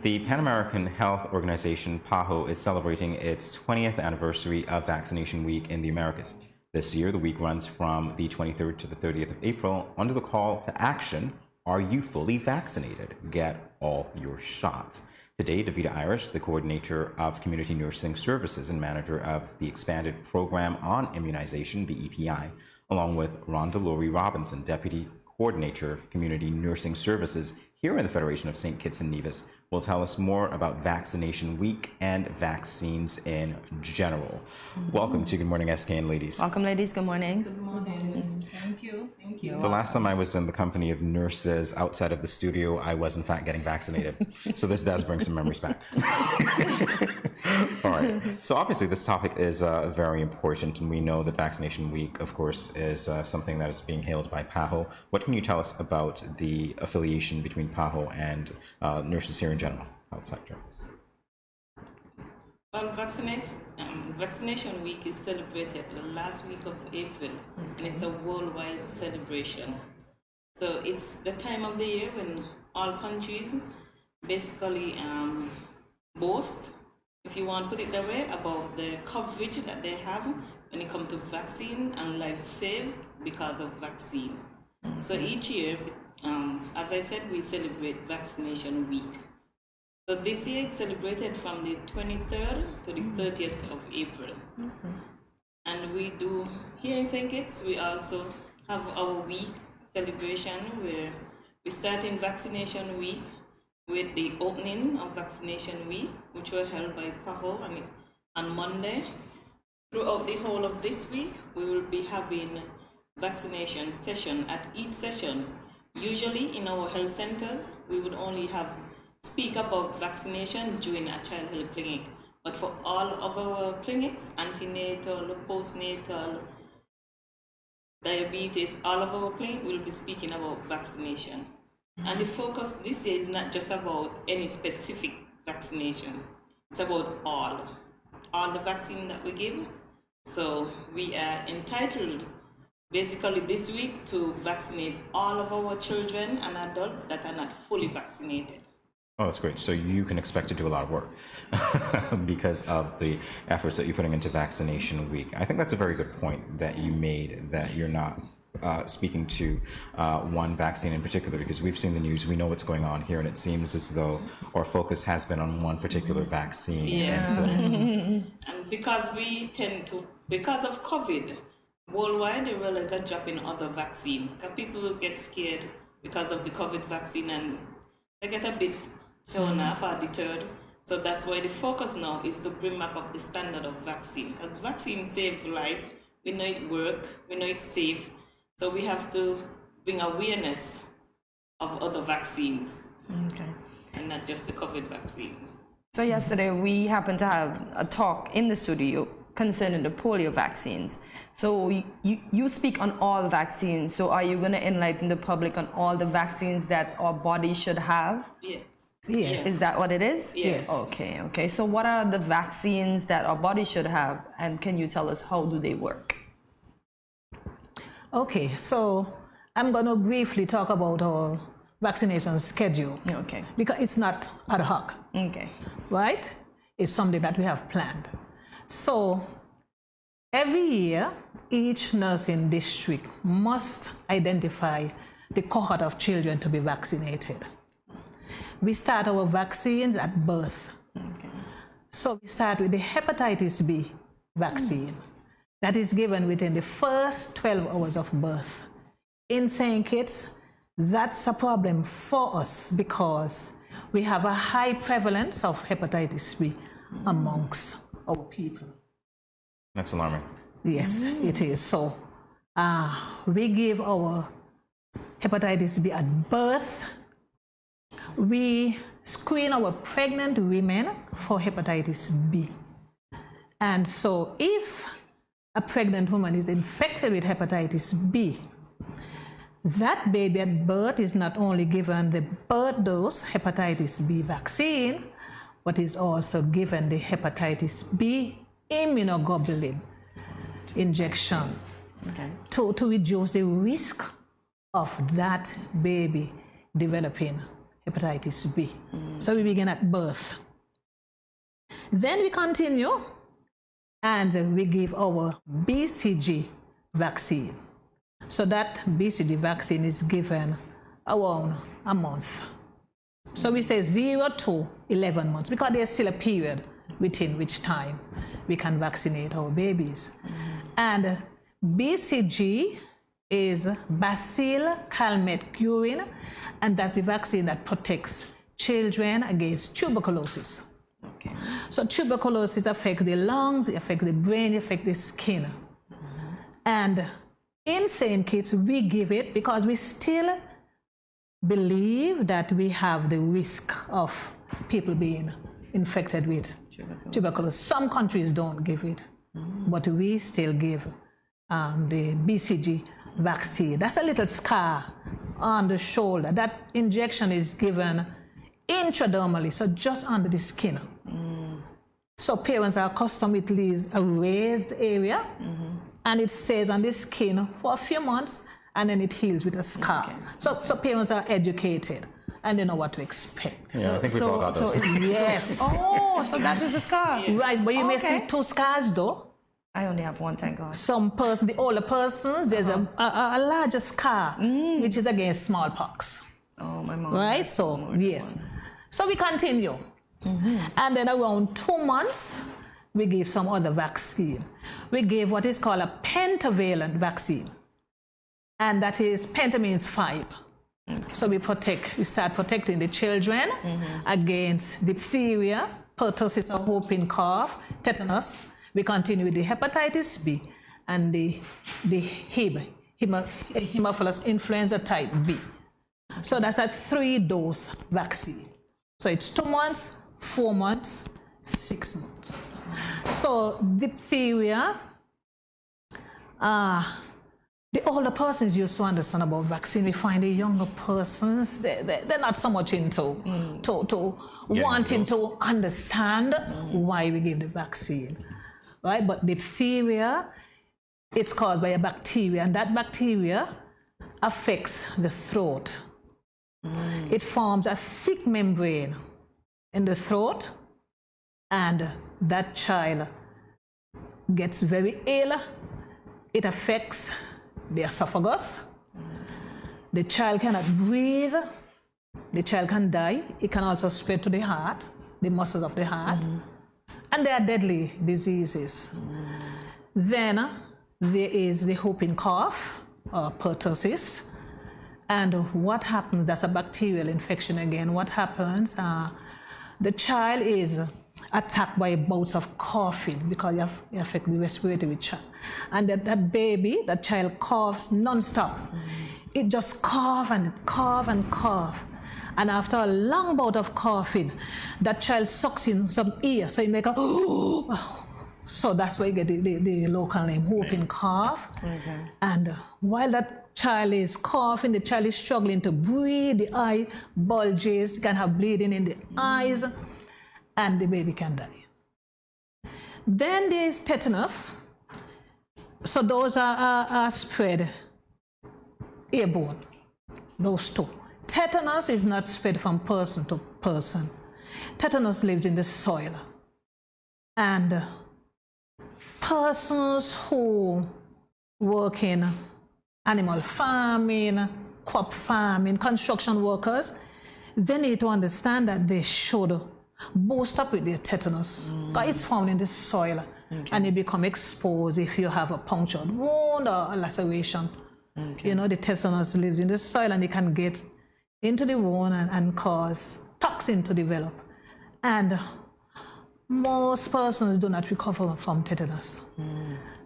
The Pan American Health Organization, PAHO, is celebrating its 20th anniversary of Vaccination Week in the Americas. This year, the week runs from the 23rd to the 30th of April under the call to action, "Are you fully vaccinated? Get all your shots." Today, Davida Irish, the coordinator of Community Nursing Services and manager of the expanded program on immunization, the EPI, along with Rhonda Lowry-Robinson, deputy coordinator, Community Nursing Services here in the Federation of St. Kitts and Nevis, will tell us more about Vaccination Week and vaccines in general. Welcome to Good Morning SKN, ladies. Welcome, ladies. Good morning. Good morning. Thank you. Thank you. The last time I was in the company of nurses outside of the studio, I was in fact getting vaccinated. So this does bring some memories back. All right. So obviously this topic is very important, and we know that Vaccination Week, of course, is something that is being hailed by PAHO. What can you tell us about the affiliation between PAHO and nurses here in general, health sector? Well, Vaccination Week is celebrated the last week of April, and it's a worldwide celebration. So it's the time of the year when all countries basically boast, if you want to put it that way, about the coverage that they have when it comes to vaccine and life saved because of vaccine. So each year, as I said, we celebrate Vaccination Week. So this year it's celebrated from the 23rd to the 30th of April. And we do, here in St. Kitts, we also have our week celebration where we start in Vaccination Week with the opening of Vaccination Week, which were held by PAHO on Monday. Throughout the whole of this week, we will be having vaccination session. At each session, usually in our health centers, we would only speak about vaccination during a child health clinic. But for all of our clinics, antenatal, postnatal, diabetes, all of our clinics will be speaking about vaccination. And the focus this year is not just about any specific vaccination. It's about all the vaccine that we give. So we are entitled basically this week to vaccinate all of our children and adults that are not fully vaccinated. Oh, that's great. So you can expect to do a lot of work because of the efforts that you're putting into Vaccination Week. I think that's a very good point that you made, that you're not speaking to one vaccine in particular, because we've seen the news, we know what's going on here, and it seems as though our focus has been on one particular vaccine. Yes. And because because of COVID, worldwide there was a drop in other vaccines. People get scared because of the COVID vaccine and they get a bit shown off or deterred. So that's why the focus now is to bring back up the standard of vaccine, because vaccine save life. We know it works, we know it's safe. So we have to bring awareness of other vaccines, and not just the COVID vaccine. So yesterday we happened to have a talk in the studio concerning the polio vaccines. So you speak on all vaccines. So are you going to enlighten the public on all the vaccines that our body should have? Yes. Yes. Is that what it is? Yes. Okay. So what are the vaccines that our body should have, and can you tell us how do they work? Okay, so I'm going to briefly talk about our vaccination schedule. Okay. Because it's not ad hoc. Okay. Right? It's something that we have planned. So every year, each nursing district must identify the cohort of children to be vaccinated. We start our vaccines at birth. Okay. So we start with the hepatitis B vaccine. That is given within the first 12 hours of birth. In St. Kitts, that's a problem for us because we have a high prevalence of hepatitis B amongst our people. that's alarming. Yes, it is. So we give our hepatitis B at birth. We screen our pregnant women for hepatitis B. And so if a pregnant woman is infected with hepatitis B, that baby at birth is not only given the birth dose hepatitis B vaccine, but is also given the hepatitis B immunoglobulin injection to reduce the risk of that baby developing hepatitis B. So we begin at birth. Then we continue and we give our BCG vaccine. So that BCG vaccine is given around a month. So we say 0 to 11 months because there's still a period within which time we can vaccinate our babies. And BCG is Bacillus calmette-guerin, and that's the vaccine that protects children against tuberculosis. Okay. So tuberculosis affects the lungs, it affects the brain, it affects the skin. And insane kids, we give it because we still believe that we have the risk of people being infected with tuberculosis. Some countries don't give it, but we still give the BCG vaccine. That's a little scar on the shoulder. That injection is given intradermally, so just under the skin. So parents are accustomed, it leaves a raised area, and it stays on the skin for a few months, and then it heals with a scar. So parents are educated, and they know what to expect. Yeah, I think we've all got those. Yes. Oh, so that is the scar. Right, but you may see 2 scars though. I only have one, thank God. Some person, the older persons, there's a larger scar, which is against smallpox. Oh, my mom. Right? So, yes. So we continue. And then around 2 months, we give some other vaccine. We give what is called a pentavalent vaccine. And that is, penta means 5. So we start protecting the children against diphtheria, pertussis or whooping cough, tetanus. We continue with the hepatitis B and the Haemophilus influenza type B. So that's a 3-dose vaccine. So it's 2 months, 4 months, 6 months. So diphtheria, the older persons used to understand about vaccine. We find the younger persons, they're not so much into wanting to understand why we give the vaccine. Right? But diphtheria, it's caused by a bacteria, and that bacteria affects the throat. It forms a thick membrane in the throat, and that child gets very ill. It affects the esophagus. The child cannot breathe. The child can die. It can also spread to the heart, the muscles of the heart. And they are deadly diseases. Then there is the whooping cough, or pertussis. And what happens, that's a bacterial infection again. What happens, the child is attacked by bouts of coughing because you affect the respiratory tract. And that baby, that child coughs non-stop. It just cough and cough and cough. And after a long bout of coughing, that child sucks in some air, so it makes a so that's why you get the local name, whooping cough. And while that child is coughing, the child is struggling to breathe, the eye bulges, can have bleeding in the eyes, and the baby can die. Then there is tetanus. So those are spread airborne, those 2. Tetanus is not spread from person to person. Tetanus lives in the soil. And persons who work in animal farming, crop farming, construction workers, they need to understand that they should boost up with their tetanus. Because it's found in the soil. And it become exposed if you have a punctured wound or a laceration. You know, the tetanus lives in the soil and it can get into the wound and cause toxin to develop. And most persons do not recover from tetanus.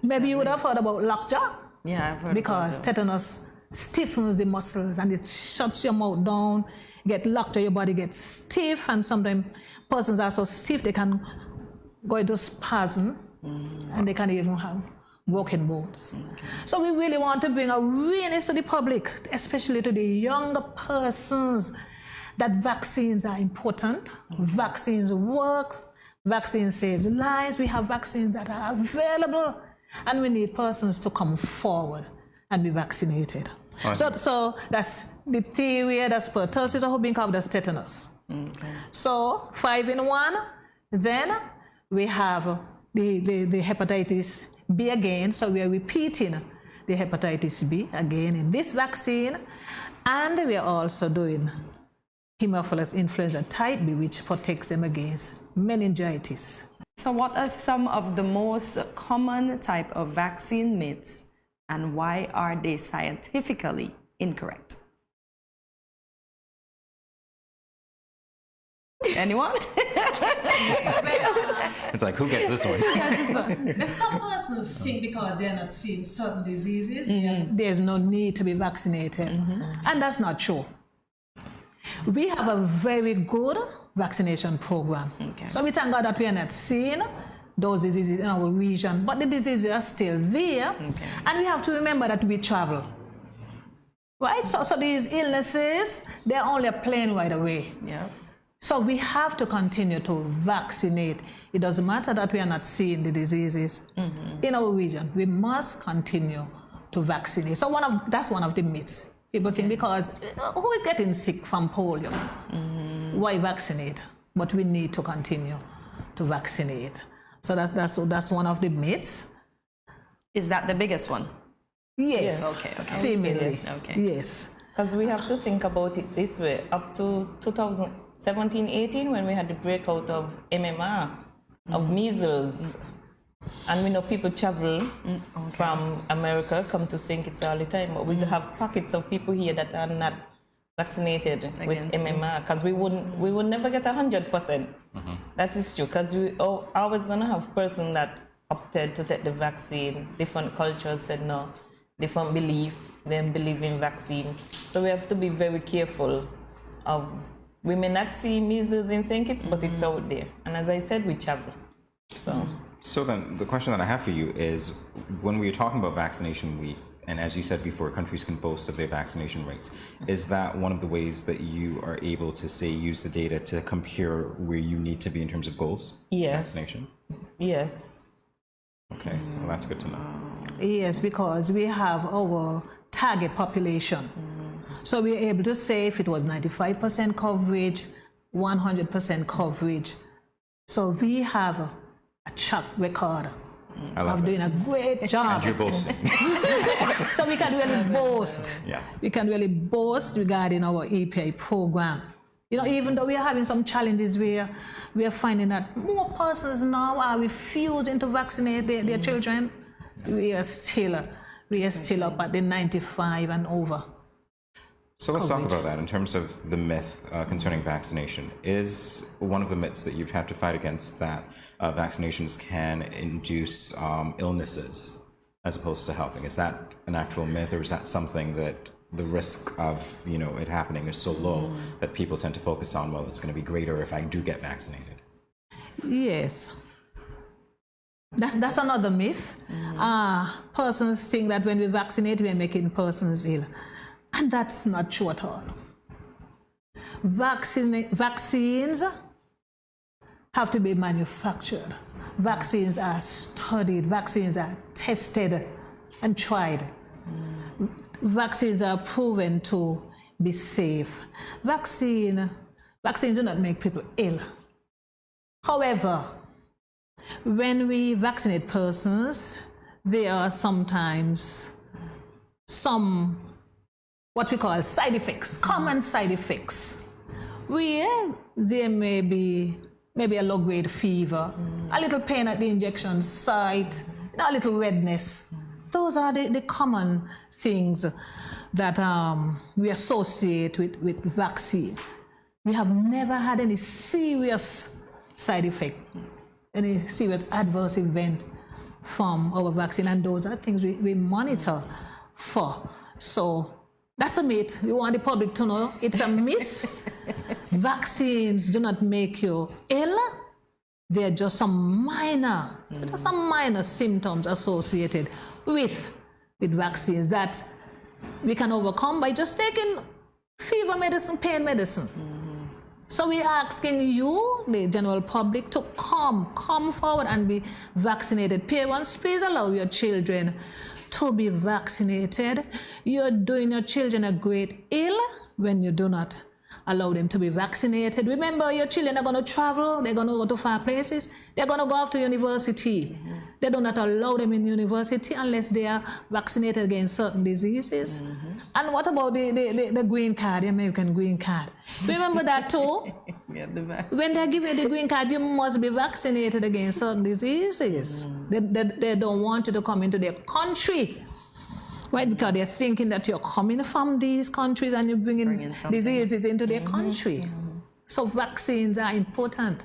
Maybe you would have heard about lockjaw. Yeah, I've heard because about tetanus stiffens the muscles and it shuts your mouth down, get lockjaw, your body gets stiff, and sometimes persons are so stiff they can go into spasm and they can even have broken bones. So we really want to bring awareness to the public, especially to the younger persons, that vaccines are important. Vaccines work. Vaccines save lives. We have vaccines that are available, and we need persons to come forward and be vaccinated. So that's diphtheria, that's pertussis, or whooping cough, that's tetanus. So 5 in 1. Then we have the hepatitis B again. So we are repeating the hepatitis B again in this vaccine. And we are also doing Haemophilus influenza type B, which protects them against meningitis. So what are some of the most common type of vaccine myths, and why are they scientifically incorrect? Anyone? It's like, who gets this one? Some persons think because they're not seeing certain diseases, there's no need to be vaccinated. And that's not true. We have a very good vaccination program. So we thank God that we are not seeing those diseases in our region, but the diseases are still there. And we have to remember that we travel. Right? So these illnesses, they're only a plane ride away. So we have to continue to vaccinate. It doesn't matter that we are not seeing the diseases in our region. We must continue to vaccinate. So that's one of the myths. People think because who is getting sick from polio? Why vaccinate? But we need to continue to vaccinate. So that's one of the myths. Is that the biggest one? Yes. Okay. Seemingly. Okay. Yes. Because we have to think about it this way. Up to 2017-18, when we had the breakout of MMR, of measles, and we know people travel from America, come to St. Kitts all the time, but we have pockets of people here that are not vaccinated with MMR, because we would never get 100%. That is true, because we always going to have person that opted to take the vaccine. Different cultures said no, different beliefs, they believe in vaccine. So we have to be very careful of, we may not see measles in St. Kitts, but it's out there. And as I said, we travel. So then the question that I have for you is, when we're talking about vaccination week, and as you said before, countries can boast of their vaccination rates, is that one of the ways that you are able to, say, use the data to compare where you need to be in terms of goals? Yes. Vaccination? Yes. Okay, well, that's good to know. Yes, because we have our target population. So we're able to say if it was 95% coverage, 100% coverage. So we have a track record of doing a great job. And you're boasting. So we can really boast. Yes. We can really boast regarding our API program. You know, even though we are having some challenges where we are finding that more persons now are refusing to vaccinate their children, we are still up at the 95 and over. So let's talk about that in terms of the myth concerning vaccination. Is one of the myths that you've had to fight against that vaccinations can induce illnesses as opposed to helping? Is that an actual myth, or is that something that the risk of it happening is so low that people tend to focus on, well, it's going to be greater if I do get vaccinated? Yes. That's another myth. Persons think that when we vaccinate, we are making persons ill. And that's not true at all. Vaccines have to be manufactured. Vaccines are studied. Vaccines are tested and tried. Vaccines are proven to be safe. Vaccines do not make people ill. However, when we vaccinate persons, there are sometimes some what we call side effects, common side effects, where there may be a low-grade fever, a little pain at the injection site, a little redness. Those are the common things that we associate with vaccine. We have never had any serious side effect, any serious adverse event from our vaccine, and those are things we monitor for. So that's a myth. We want the public to know it's a myth. Vaccines do not make you ill. They're just some minor symptoms associated with vaccines that we can overcome by just taking fever medicine, pain medicine. So we're asking you, the general public, to come forward and be vaccinated. Parents, please allow your children to be vaccinated. You're doing your children a great ill when you do not allow them to be vaccinated. Remember, your children are going to travel, they're going to go to far places, they're going to go off to university. They do not allow them in university unless they are vaccinated against certain diseases. And what about the green card, the American green card? Remember that too? When they give you the green card, you must be vaccinated against certain diseases. They don't want you to come into their country. Right, because they're thinking that you're coming from these countries and you're bringing diseases into their country. So vaccines are important.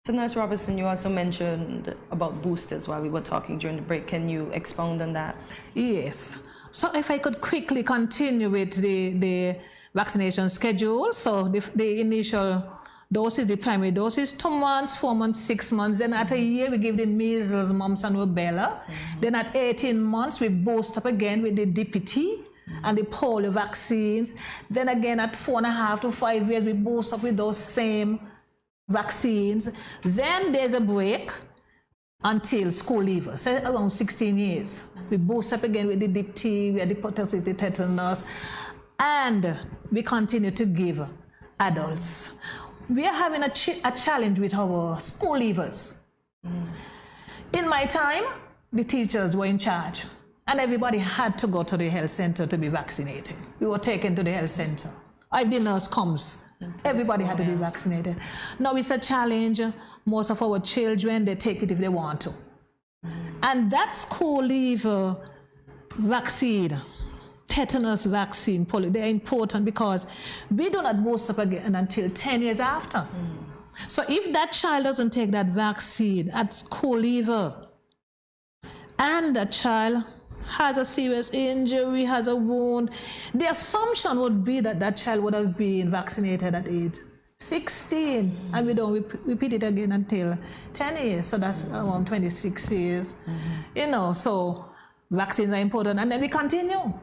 So Nurse Robinson, you also mentioned about boosters while we were talking during the break. Can you expound on that? Yes. So if I could quickly continue with the vaccination schedule. So the initial doses, the primary doses, 2 months, 4 months, 6 months. Then at a year, we give the measles, mumps, and rubella. Then at 18 months, we boost up again with the DPT and the polio vaccines. Then again, at 4.5 to 5 years, we boost up with those same vaccines. Then there's a break until school leavers, say around 16 years. We boost up again with the diphtheria, the pertussis, the tetanus, and we continue to give adults. We are having a challenge with our school leavers. In my time, the teachers were in charge, and everybody had to go to the health center to be vaccinated. We were taken to the health center. If the nurse comes, everybody had to be vaccinated. Now it's a challenge. Most of our children, they take it if they want to. And that school leaver vaccine, tetanus vaccine, polio, they're important because we do not boost up again until 10 years after. So if that child doesn't take that vaccine at school leaver, and that child has a serious injury, has a wound, the assumption would be that that child would have been vaccinated at age 16, and we don't repeat it again until 10 years, so that's around 26 years. You know, so vaccines are important, and then we continue.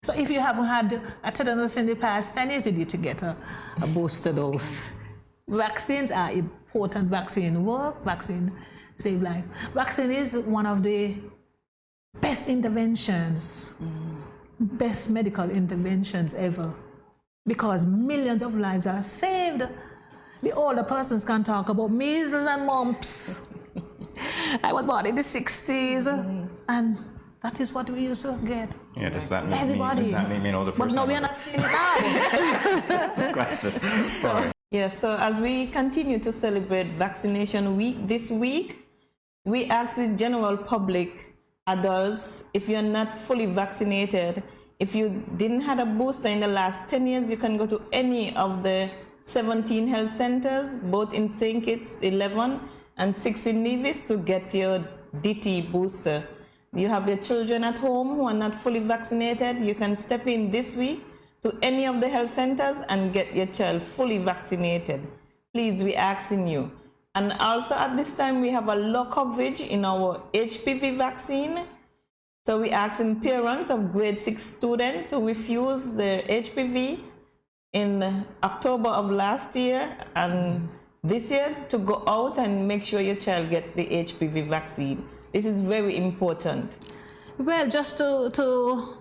So if you haven't had a tetanus in the past 10 years, you need to get a booster dose. Vaccines are important. Vaccine work, vaccine save lives. Vaccine is one of the best interventions, best medical interventions ever, because millions of lives are saved. The older persons can talk about measles and mumps. I was born in the 60s, and that is what we used to get. Yeah, does that make Everybody. me an older person? But no, we are not seeing it now. That's the question. Sorry. Yes, so as we continue to celebrate Vaccination Week this week, we ask the general public, adults, if you're not fully vaccinated, if you didn't have a booster in the last 10 years, you can go to any of the 17 health centers, both in St. Kitts, 11, and 6 in Nevis, to get your DT booster. You have your children at home who are not fully vaccinated, you can step in this week to any of the health centers and get your child fully vaccinated. Please, we're asking you. And also at this time, we have a low coverage in our HPV vaccine. So we're asking parents of grade 6 students who refused their HPV in October of last year and this year to go out and make sure your child gets the HPV vaccine. This is very important. Well, just to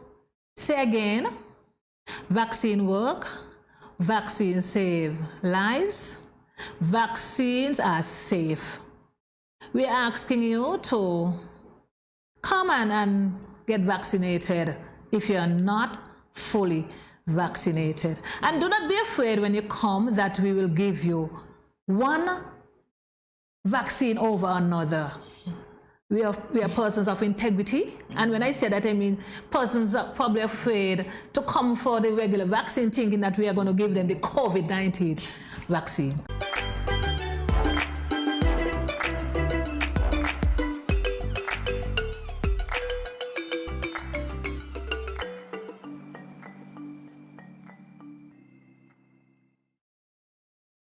say again, vaccine work, vaccines save lives, vaccines are safe. We're asking you to come and get vaccinated if you're not fully vaccinated. And do not be afraid when you come that we will give you one vaccine over another. We are persons of integrity, and when I say that, I mean persons are probably afraid to come for the regular vaccine thinking that we are going to give them the COVID-19 vaccine.